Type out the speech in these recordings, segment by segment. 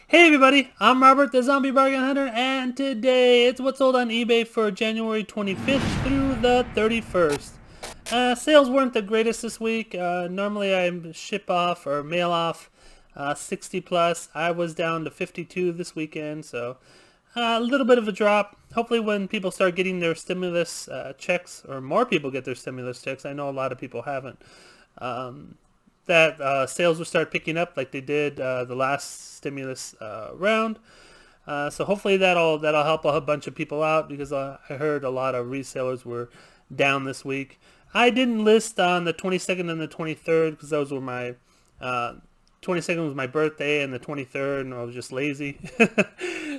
Hey everybody, I'm Robert the Zombie Bargain Hunter, and today it's what's sold on eBay for January 25th through the 31st. Sales weren't the greatest this week. Normally I ship off or mail off 60 plus. I was down to 52 this weekend, so a little bit of a drop. Hopefully when people start getting their stimulus checks, or more people get their stimulus checks, I know a lot of people haven't, that sales will start picking up like they did the last stimulus round. So hopefully that'll help a bunch of people out, because I heard a lot of resellers were down this week. I didn't list on the 22nd and the 23rd because those were my 22nd was my birthday and the 23rd, and I was just lazy.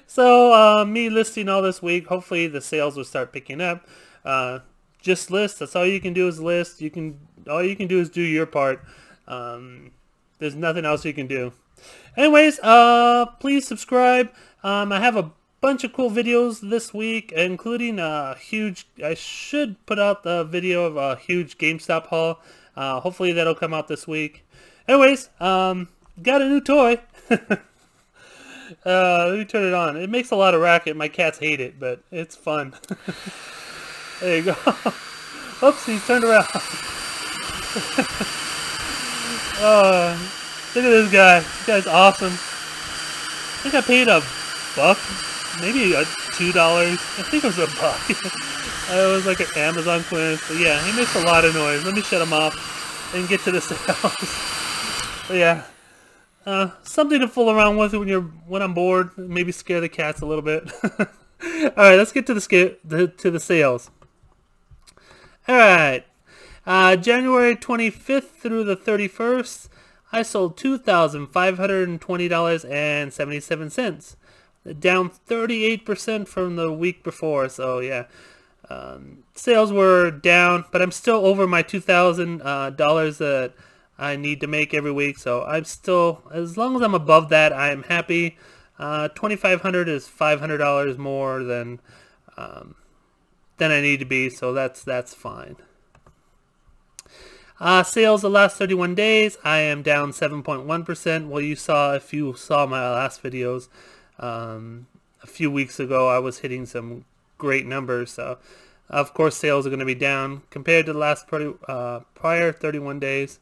So me listing all this week, hopefully the sales will start picking up. Just list. That's all you can do is list. All you can do is do your part. There's nothing else you can do. Anyways, please subscribe. I have a bunch of cool videos this week, including I should put out the video of a huge GameStop haul. Hopefully that'll come out this week. Anyways, got a new toy. Let me turn it on. It makes a lot of racket. My cats hate it, but it's fun. There you go. Oops, he's turned around. Look at this guy. This guy's awesome. I think I paid $1, maybe $2. I think it was $1. It was like an Amazon clearance, but yeah, he makes a lot of noise. Let me shut him off and get to the sales. But yeah, something to fool around with when I'm bored. Maybe scare the cats a little bit. All right, let's get to the sales. All right. January 25th through the 31st, I sold $2,520.77, down 38% from the week before. So yeah, sales were down, but I'm still over my $2,000 that I need to make every week. So I'm still, as long as I'm above that, I'm happy. $2,500 is $500 more than I need to be, so that's fine. Sales the last 31 days, I am down 7.1%. Well, if you saw my last videos, a few weeks ago, I was hitting some great numbers. So, of course, sales are going to be down compared to the last prior 31 days.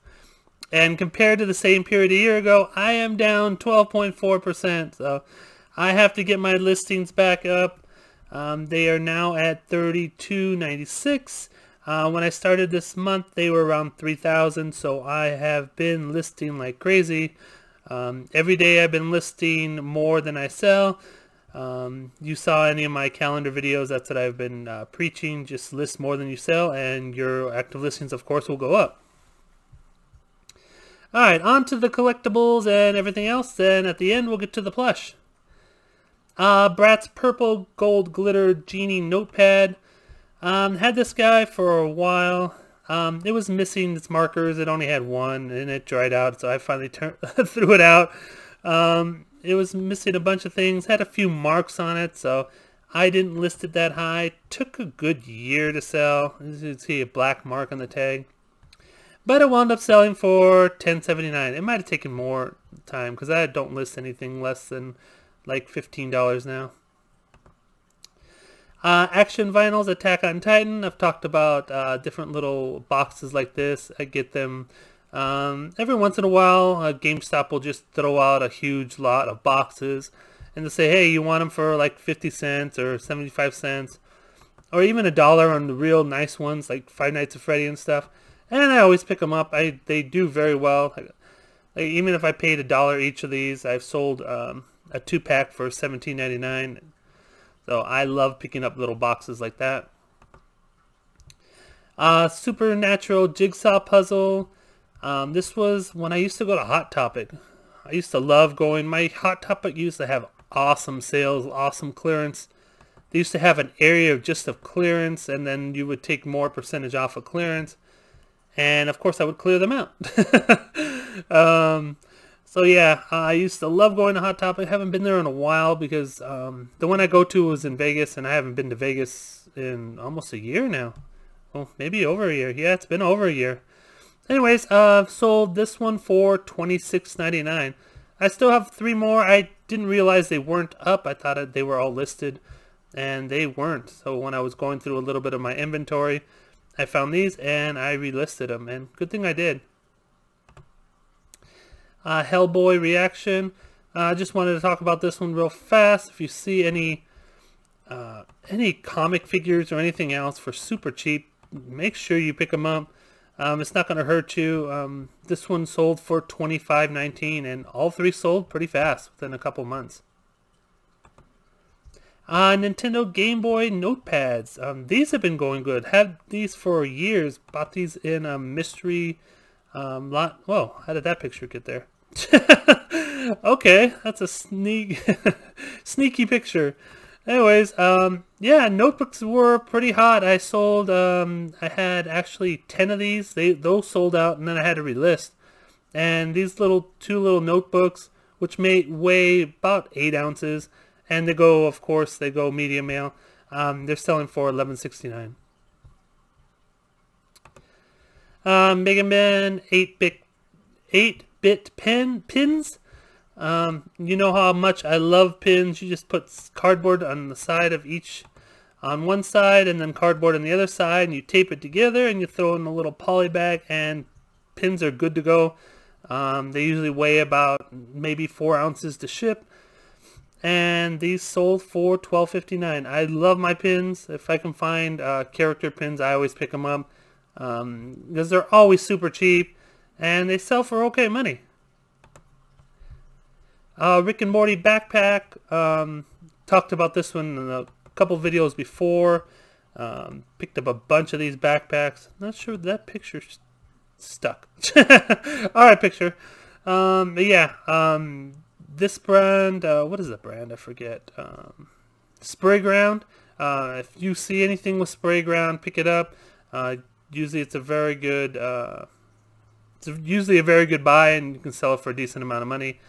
And compared to the same period a year ago, I am down 12.4%. So, I have to get my listings back up. They are now at 3296. When I started this month, they were around 3,000, so I have been listing like crazy. Every day I've been listing more than I sell. You saw any of my calendar videos, that's what I've been preaching. Just list more than you sell, and your active listings, of course, will go up. Alright, on to the collectibles and everything else, then at the end we'll get to the plush. Bratz Purple Gold Glitter Genie Notepad. Had this guy for a while. It was missing its markers. It only had one, and it dried out, so I finally threw it out. It was missing a bunch of things. Had a few marks on it, so I didn't list it that high. Took a good year to sell. As you can see, a black mark on the tag. But it wound up selling for $10.79. It might have taken more time, because I don't list anything less than like $15 now. Action vinyls, Attack on Titan. I've talked about different little boxes like this. I get them every once in a while. GameStop will just throw out a huge lot of boxes, and they'll say, hey, you want them for like 50 cents or 75 cents, or even $1 on the real nice ones like Five Nights at Freddy and stuff. And I always pick them up. They do very well. Like, even if I paid $1 each of these, I've sold a 2-pack for $17.99. So I love picking up little boxes like that. Supernatural Jigsaw Puzzle. This was when I used to go to Hot Topic. I used to love going. My Hot Topic used to have awesome sales, awesome clearance. They used to have an area just of clearance, and then you would take more percentage off of clearance. And of course I would clear them out. So yeah, I used to love going to Hot Topic. I haven't been there in a while because the one I go to was in Vegas, and I haven't been to Vegas in almost a year now. Well, maybe over a year. Yeah, it's been over a year. Anyways, sold this one for $26.99. I still have 3 more. I didn't realize they weren't up. I thought they were all listed, and they weren't. So when I was going through a little bit of my inventory, I found these and I relisted them, and good thing I did. Hellboy reaction. I just wanted to talk about this one real fast. If you see any comic figures or anything else for super cheap, make sure you pick them up. It's not going to hurt you. This one sold for $25.19, and all three sold pretty fast within a couple months. Nintendo Game Boy notepads. These have been going good. Had these for years. Bought these in a mystery lot. Whoa, how did that picture get there? Okay, that's a sneaky picture. Anyways, yeah, notebooks were pretty hot. I sold, I had actually 10 of these. Those sold out, and then I had to relist. And these two little notebooks, which weigh about 8 ounces, and they go, of course, they go medium mail. They're selling for $11.69. Mega Man 8-bit pins. You know how much I love pins. You just put cardboard on the side of each, on one side, and then cardboard on the other side, and you tape it together, and you throw in a little poly bag, and pins are good to go. They usually weigh about maybe 4 ounces to ship, and these sold for $12.59. I love my pins. If I can find character pins, I always pick them up, because they're always super cheap, and they sell for okay money. Rick and Morty backpack. Talked about this one in a couple videos before. Picked up a bunch of these backpacks. Not sure that picture's stuck. Alright, picture. But yeah, this brand, what is the brand? I forget. Spray Ground. If you see anything with Spray Ground, pick it up. Usually it's a very good, it's usually a very good buy, and you can sell it for a decent amount of money.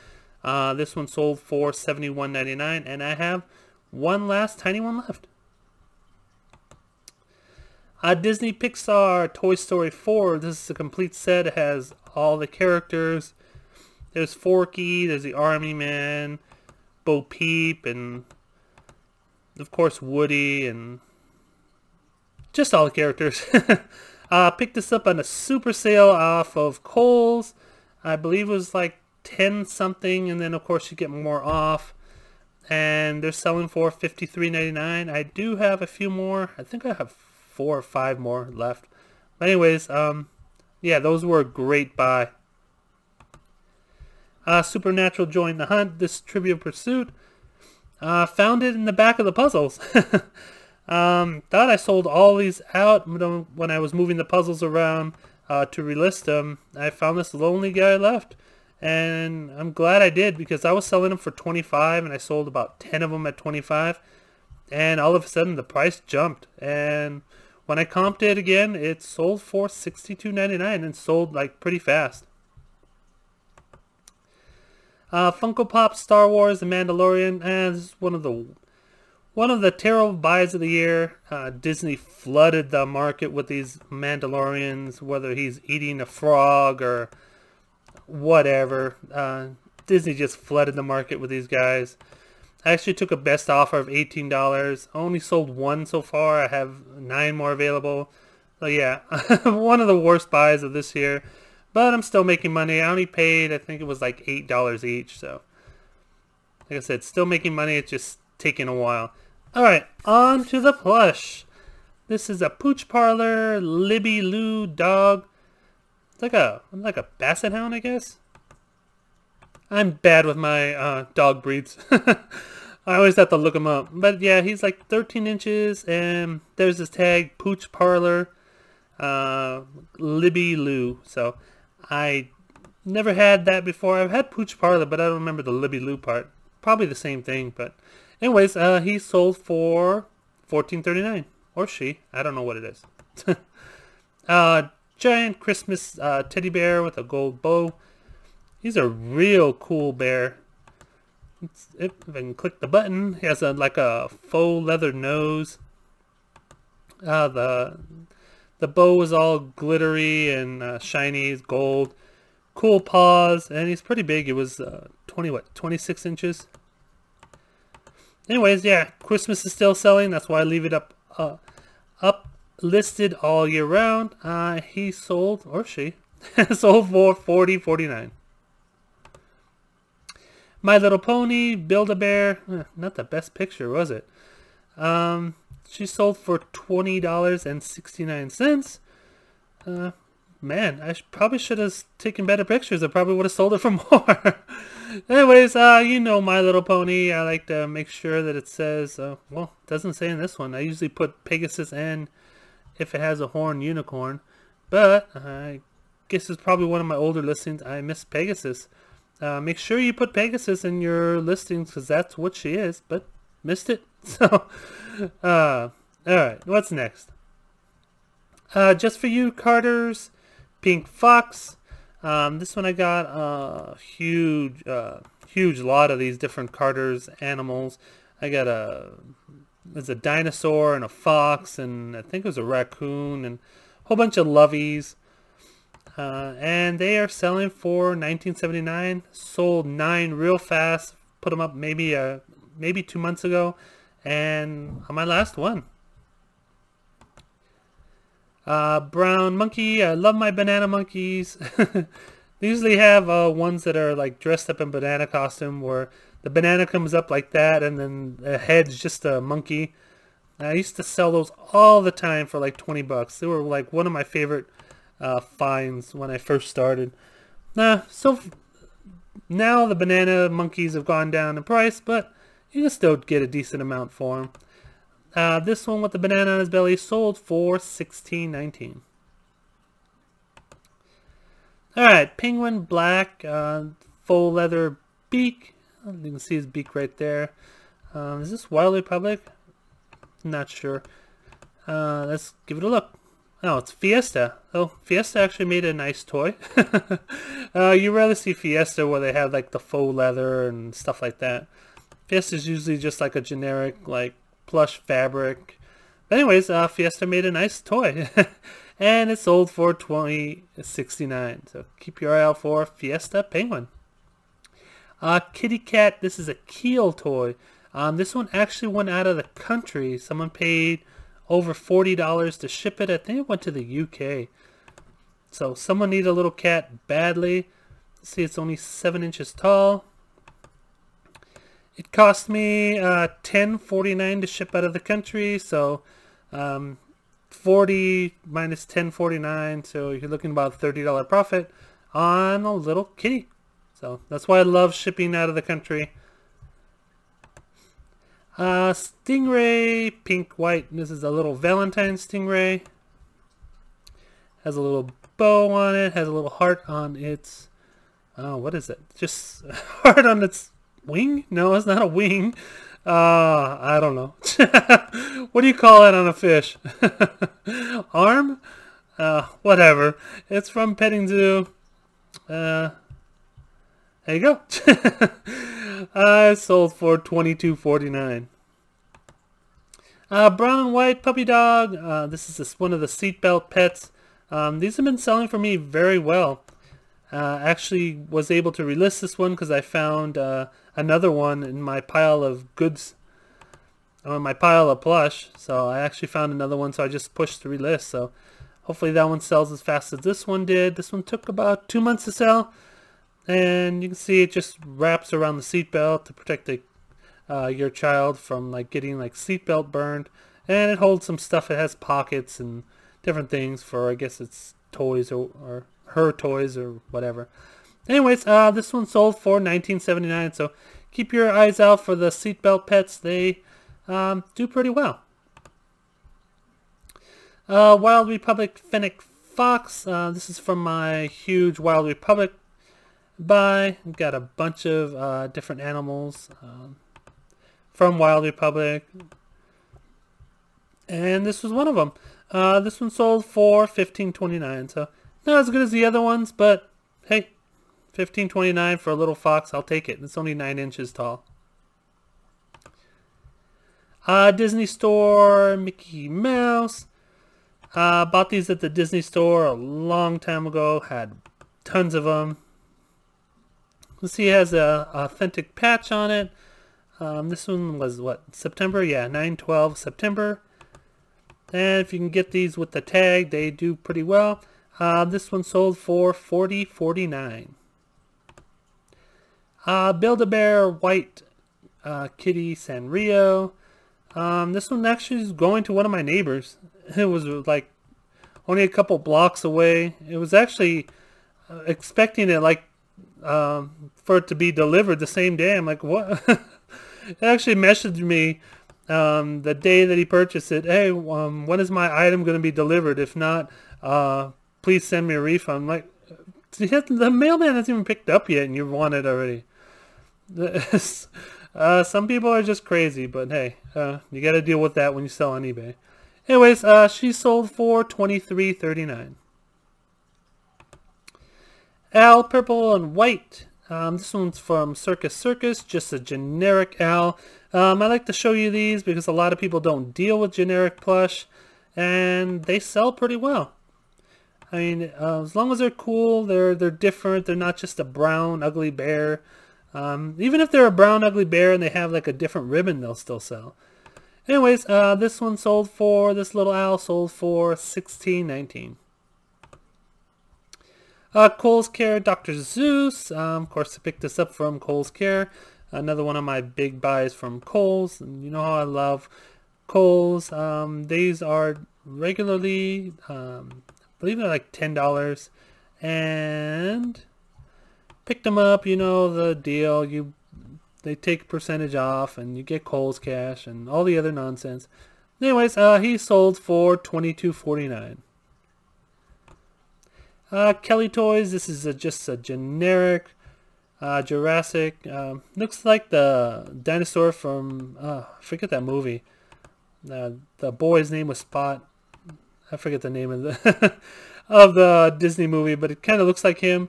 This one sold for $71.99, and I have one last tiny one left. Disney Pixar Toy Story 4. This is a complete set. It has all the characters. There's Forky, there's the Army Man, Bo Peep, and of course Woody, and just all the characters. Picked this up on a super sale off of Kohl's. I believe it was like 10 something, and then of course you get more off, and they're selling for $53.99. I do have a few more. I think I have 4 or 5 more left, but anyways, yeah, those were a great buy. Supernatural joined the hunt. This Trivial Pursuit, found it in the back of the puzzles. Thought I sold all these out when I was moving the puzzles around to relist them. I found this lonely guy left, and I'm glad I did, because I was selling them for $25, and I sold about 10 of them at $25, and all of a sudden the price jumped, and when I comped it again, it sold for $62.99 and sold like pretty fast. Funko Pop Star Wars The Mandalorian. This is one of the terrible buys of the year. Disney flooded the market with these Mandalorians, whether he's eating a frog or whatever. Disney just flooded the market with these guys. I actually took a best offer of $18. I only sold one so far. I have 9 more available. So yeah, one of the worst buys of this year. But I'm still making money. I only paid, I think it was like $8 each. So like I said, still making money. It's just taking a while. Alright, on to the plush. This is a Pooch Parlor Libby Lou dog. It's like a Basset Hound, I guess. I'm bad with my dog breeds. I always have to look them up. But yeah, he's like 13 inches, and there's this tag, Pooch Parlor Libby Lou. So I never had that before. I've had Pooch Parlor, but I don't remember the Libby Lou part. Probably the same thing, but anyways, he sold for $14.39. Or she. I don't know what it is. Giant Christmas teddy bear with a gold bow. He's a real cool bear. If I can click the button, he has like a faux leather nose. The bow is all glittery and shiny. It's gold. Cool paws, and he's pretty big. It was 26 inches. anyways, yeah, Christmas is still selling. That's why I leave it up listed all year round. He sold, or she sold for $40.49. My Little Pony, Build-A-Bear, not the best picture, was it? She sold for $20.69. Man, I probably should have taken better pictures. I probably would have sold it for more. Anyways, you know My Little Pony. I like to make sure that it says, well, it doesn't say in this one. I usually put Pegasus and if it has a horn, unicorn. But I guess it's probably one of my older listings. I miss Pegasus. Make sure you put Pegasus in your listings because that's what she is. But missed it. So, alright, what's next? Just for You, Carter's Pink Fox. This one I got a huge lot of these different Carter's animals. I got there's a dinosaur and a fox, and I think it was a raccoon, and a whole bunch of loveys. And they are selling for $19.79. Sold 9 real fast. Put them up maybe 2 months ago, and on my last one. Brown monkey. I love my banana monkeys. They usually have ones that are like dressed up in banana costume, where the banana comes up like that, and then the head's just a monkey. I used to sell those all the time for like 20 bucks. They were like one of my favorite finds when I first started. So now the banana monkeys have gone down in price, but you can still get a decent amount for them. This one with the banana on his belly sold for $16.19. Alright, penguin black, faux leather beak. You can see his beak right there. Is this Wild Republic? Not sure. Let's give it a look. Oh, it's Fiesta. Oh, Fiesta actually made a nice toy. You rarely see Fiesta where they have like the faux leather and stuff like that. Fiesta is usually just like a generic like plush fabric. But anyways, Fiesta made a nice toy. And it sold for $20.69. So keep your eye out for Fiesta Penguin. Kitty Cat. This is a Keel toy. This one actually went out of the country. Someone paid over $40 to ship it. I think it went to the UK. So someone needed a little cat badly. See, it's only 7 inches tall. It cost me $10.49 to ship out of the country, so 40 minus $10.49, so you're looking about $30 profit on a little kitty. So that's why I love shipping out of the country. Stingray, pink, white. This is a little Valentine stingray. Has a little bow on it. Has a little heart on its. What is it? Just heart on its wing? No, it's not a wing. I don't know. What do you call it on a fish? Arm? Whatever. It's from Petting Zoo. There you go. I sold for $22.49. Brown and white puppy dog. This is one of the seatbelt pets. These have been selling for me very well. Actually was able to relist this one because I found another one in my pile of goods, on my pile of plush. So I actually found another one, so I just pushed the relist. So hopefully that one sells as fast as this one did. This one took about 2 months to sell. And you can see it just wraps around the seatbelt to protect your child from like getting like seatbelt burned. And it holds some stuff. It has pockets and different things for, I guess it's toys or her toys or whatever. Anyways, this one sold for $19.79. So keep your eyes out for the seatbelt pets. They do pretty well. Wild Republic Fennec Fox. This is from my huge Wild Republic buy. We've got a bunch of different animals from Wild Republic, and this was one of them. This one sold for $15.29, so not as good as the other ones, but hey, $15.29 for a little fox, I'll take it. It's only 9 inches tall. Disney Store Mickey Mouse. Bought these at the Disney Store a long time ago. Had tons of them. You see it has a authentic patch on it. This one was what, September? Yeah, 9/12 September. And if you can get these with the tag, they do pretty well. This one sold for $40.49. Build-A-Bear White Kitty Sanrio. This one actually is going to one of my neighbors. It was like only a couple blocks away. It was actually expecting it like for it to be delivered the same day. I'm like, what? It actually messaged me the day that he purchased it. Hey, when is my item going to be delivered? If not, please send me a refund. I'm like, the mailman hasn't even picked up yet and you want it already. Some people are just crazy, but hey, you got to deal with that when you sell on eBay. Anyways, she sold for $23.39. Owl, purple and white. This one's from Circus, just a generic owl. I like to show you these because a lot of people don't deal with generic plush, and they sell pretty well. I mean, as long as they're cool, they're different. They're not just a brown ugly bear. Even if they're a brown ugly bear and they have like a different ribbon, they'll still sell. Anyways, this one sold for, this little owl sold for $16.19. Kohl's Care Dr. Zeus. Of course, I picked this up from Kohl's Care. Another one of my big buys from Kohl's. And you know how I love Kohl's. These are regularly, I believe they're like $10. And picked them up, you know the deal. They take a percentage off and you get Kohl's Cash and all the other nonsense. Anyways, he sold for $22.49. Kelly Toys, this is just a generic Jurassic. Looks like the dinosaur from, I forget that movie. The boy's name was Spot. I forget the name of the of the Disney movie, but it kind of looks like him.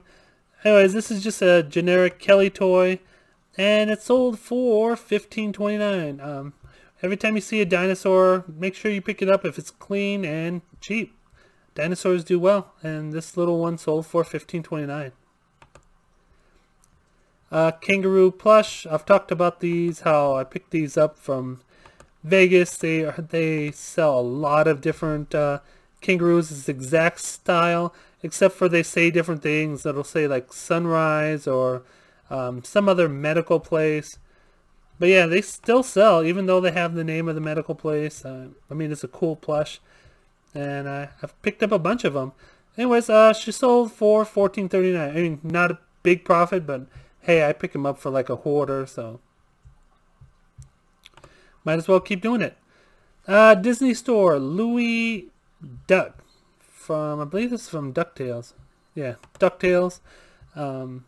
Anyways, this is just a generic Kelly toy, and it sold for $15.29. Every time you see a dinosaur, make sure you pick it up if it's clean and cheap. Dinosaurs do well, and this little one sold for $15.29. Kangaroo plush. I've talked about these, how I picked these up from Vegas. They sell a lot of different kangaroos. It's the exact style, except for they say different things. It'll say like Sunrise or some other medical place. But yeah, they still sell, even though they have the name of the medical place. I mean, it's a cool plush. And I've picked up a bunch of them. Anyways, she sold for $14.39. I mean, not a big profit, but hey, I pick them up for like a hoarder, so might as well keep doing it. Disney Store, Louis Duck from, I believe this is from DuckTales. Yeah, DuckTales. One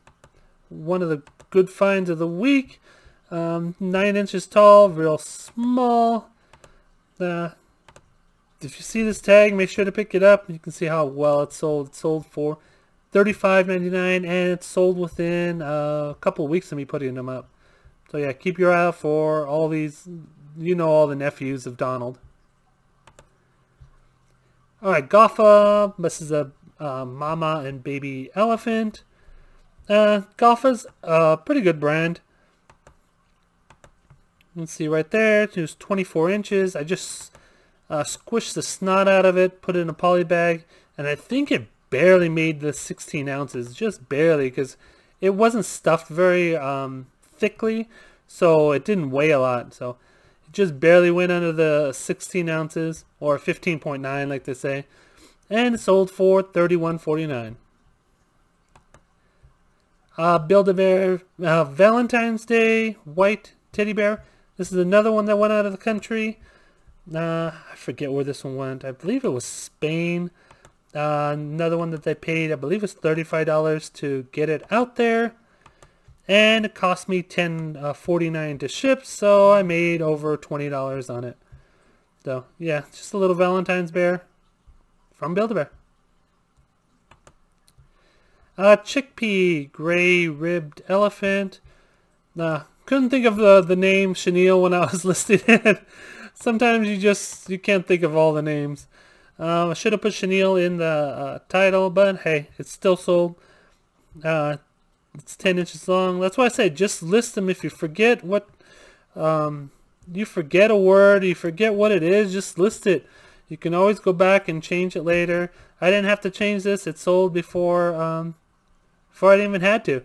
of the good finds of the week. 9 inches tall, real small. If you see this tag, make sure to pick it up. You can see how well it sold. It sold for $35.99, and it sold within a couple of weeks of me putting them up. So yeah, keep your eye out for all these, you know, all the nephews of Donald. Alright, Goffa. This is a mama and baby elephant. Goffa's a pretty good brand. You can see right there, it was 24 inches. I just squished the snot out of it, put it in a poly bag, and I think it barely made the 16 ounces, just barely, because it wasn't stuffed very thickly, so it didn't weigh a lot. So it just barely went under the 16 ounces, or 15.9 like they say, and it sold for $31.49. Build-A-Bear Valentine's Day White Teddy Bear. This is another one that went out of the country. I forget where this one went. I believe it was Spain. Another one that they paid, I believe it was $35 to get it out there. And it cost me $10.49 to ship, so I made over $20 on it. So, yeah, just a little Valentine's bear from Build-A-Bear. Chickpea Gray Ribbed Elephant. Couldn't think of the name chenille when I was listing it. Sometimes you can't think of all the names. I should have put chenille in the title, but hey, it's still sold. It's 10 inches long. That's why I say just list them if you forget what you forget a word, you forget what it is, just list it. You can always go back and change it later. I didn't have to change this. It sold before I even had to.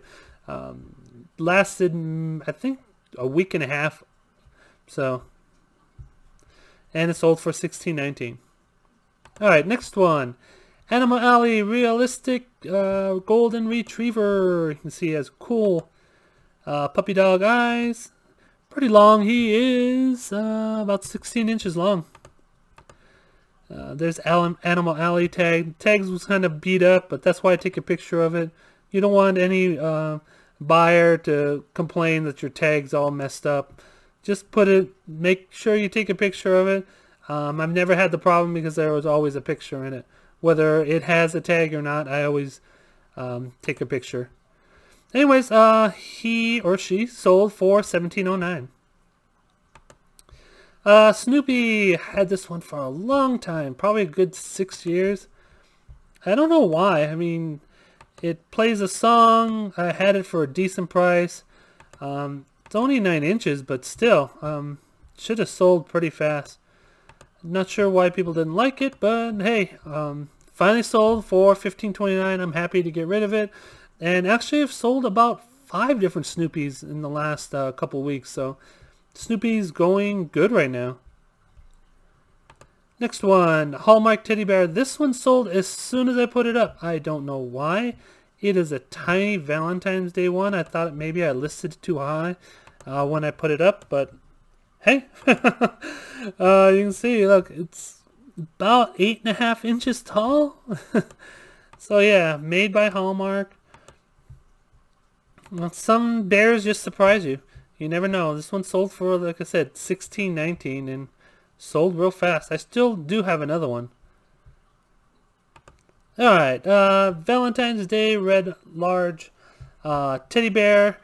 Lasted, I think, a week and a half. So, and it sold for $16.19. All right, next one. Animal Alley Realistic Golden Retriever. You can see he has cool puppy dog eyes. Pretty long. He is about 16 inches long. There's Animal Alley tag. Tags was kind of beat up, but that's why I take a picture of it. You don't want any buyer to complain that your tag's all messed up. Just make sure you take a picture of it. I've never had the problem because there was always a picture in it. Whether it has a tag or not, I always take a picture. Anyways, he or she sold for $17.09. Snoopy had this one for a long time, probably a good 6 years. I don't know why. I mean, it plays a song. I had it for a decent price. It's only 9 inches, but still, should have sold pretty fast. Not sure why people didn't like it, but hey, finally sold for $15.29. I'm happy to get rid of it. And actually, I've sold about 5 different Snoopies in the last couple weeks, so Snoopy's going good right now. Next one, Hallmark Teddy Bear. This one sold as soon as I put it up. I don't know why. It is a tiny Valentine's Day one. I thought maybe I listed it too high when I put it up, but hey, you can see, look, it's about 8.5 inches tall. So yeah, made by Hallmark. Well, some bears just surprise you. You never know. This one sold for, like I said, $16.19 and sold real fast. I still do have another one. Alright, Valentine's Day Red Large Teddy Bear.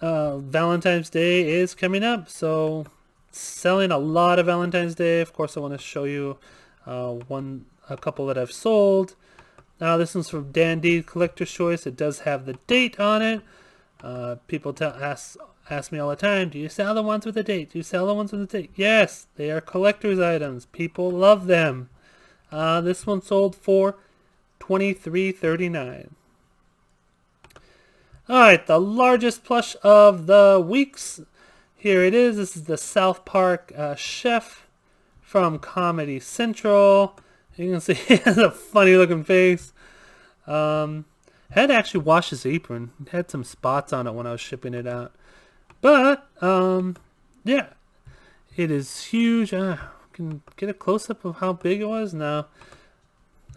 Valentine's Day is coming up, so selling a lot of Valentine's Day. Of course, I want to show you a couple that I've sold. Now, this one's from Dan D Collector's Choice. It does have the date on it. People ask me all the time, do you sell the ones with the date? Do you sell the ones with the date? Yes, they are collector's items. People love them. This one sold for $23.39. Alright, the largest plush of the weeks. Here it is. This is the South Park chef from Comedy Central. You can see he has a funny looking face. Had to actually wash his apron. It had some spots on it when I was shipping it out. But, yeah. It is huge. Can get a close-up of how big it was? No.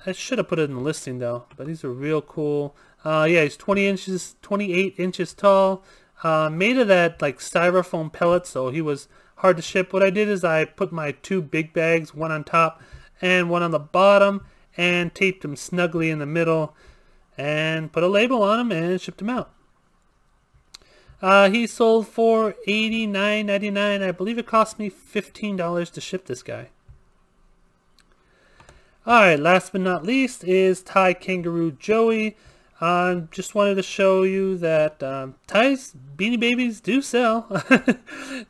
I should have put it in the listing though. But these are real cool. Yeah, he's 28 inches tall. Made of that like styrofoam pellet, so he was hard to ship. What I did is I put my 2 big bags, one on top and one on the bottom, and taped them snugly in the middle and put a label on them and shipped them out. He sold for $89.99. I believe it cost me $15 to ship this guy. Alright, last but not least is Thai Kangaroo Joey. Just wanted to show you that Thai's Beanie Babies do sell.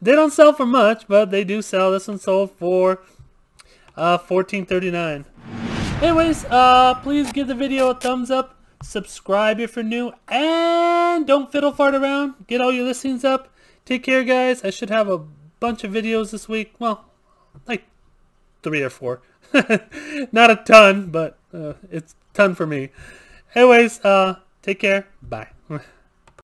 They don't sell for much, but they do sell. This one sold for $14.39. Anyways, please give the video a thumbs up. Subscribe if you're new. And don't fiddle fart around. Get all your listings up. Take care, guys. I should have a bunch of videos this week. Well, like 3 or 4. Not a ton, but it's a ton for me. Anyways, take care. Bye.